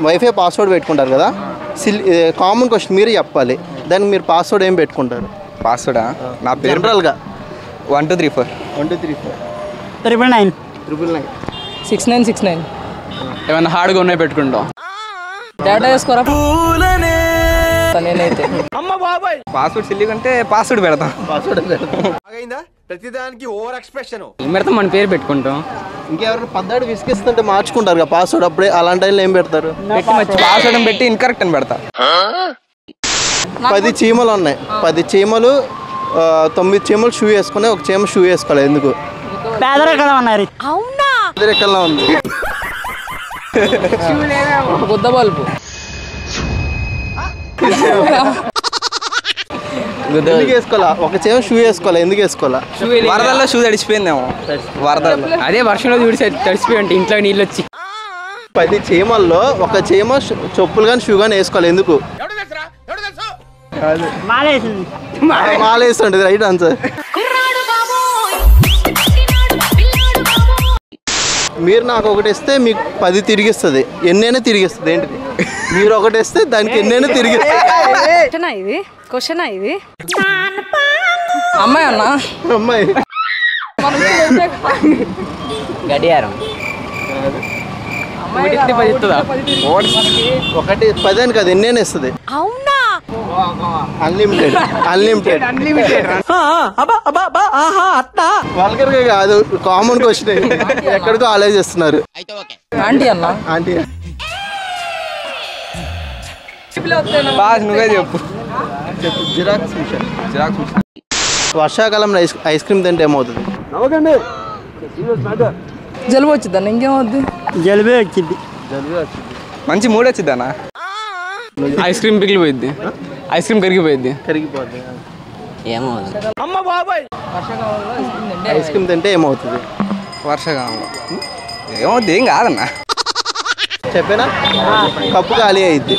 Wifi password పెట్టుకుంటారు కదా, common question మీరు చెప్పాలి. దానికి మీరు పాస్వర్డ్ ఏం పెట్టుకుంటారు? పాస్వర్డా? నా పేరు జనరల్గా 1234 999 6969 ఏమన్నా హార్డ్గా ఉన్నాయి పెట్టుకుంటాం. డేటా వేసుకోరా నేనైతే. పాస్వర్డ్ సిల్లి కంటే పాస్వర్డ్ పెడతాం. ప్రతిదానికి ఓవర్ ఎక్స్ప్రెషన్. ఏం పెడతాం? మన పేరు పెట్టుకుంటాం. ఇంకెవరైనా పద్దాడు విసిగిస్తుంటే మార్చుకుంటారు కదా పాస్వర్డ్, అప్పుడే అలాంటి టైంలో ఏం పెడతారు? పాస్వర్డ్ పెట్టి ఇన్కరెక్ట్ అని పెడతా. 10 చీమలు ఉన్నాయి, 10 చీమలు 9 చీమలు షూ వేసుకుని ఒక చీమ షూ వేసుకోవాలి. ఎందుకు? పేదరికంలో ఉన్నారు. పేదరికంలో ఉంది. గుద్ద బల్బు. ఎందుకు వేసుకోవాలా? ఒక చీమ షూ వేసుకోవాలా? ఎందుకు వేసుకోవాలా? వరదల్లో షూ తడిచిపోయిందేమో. వరదల్లో అదే వర్షంలో చూసి తడిసిపోయి అంటే ఇంట్లో నీళ్ళు వచ్చి. 10 చీమల్లో ఒక చీమ చెప్పులు కానీ షూ కానీ వేసుకోవాలి. ఎందుకు? మాలేస్తుంది. Right answer. మీరు నాకు ఒకటి ఇస్తే మీకు 10 తిరిగిస్తుంది. ఎన్నైనా తిరిగిస్తుంది. ఏంటిది? మీరు ఒకటి ఇస్తే దానికి ఎన్నైనా తిరిగిస్తుంది. ఇది అమ్మాయి అన్నా, అమ్మాయి గడియారం ఒకటి 10 అని కాదు, ఎన్నైనా ఇస్తుంది. అన్లిమిటెడ్. వల్గర్గా కాదు, కామన్ క్వశ్చన్. ఎక్కడికో ఆలోచిస్తున్నారు. ఆంటీ అన్నా. ఆంటీ నువ్వే చెప్పు. Xerox machine. వర్షాకాలంలో ఐస్ క్రీమ్ తింటే ఏమవుతుంది? జలుబు వచ్చిందన్న. ఇంకేమవుద్ది? జలుబే వచ్చింది. మంచి మూడ్ వచ్చిందన్నా. ఐస్ క్రీమ్ పిగిలిపోయింది. ఐస్ క్రీమ్ కరిగిపోయింది. కరిగిపోద్ది. ఏమవుతుంది? ఐస్ క్రీమ్ తింటే ఏమవుతుంది? వర్షాకాలంలో ఏమవుద్ది? ఏం కాదన్నా. చెప్పేనా? కప్పు ఖాళీ అయింది.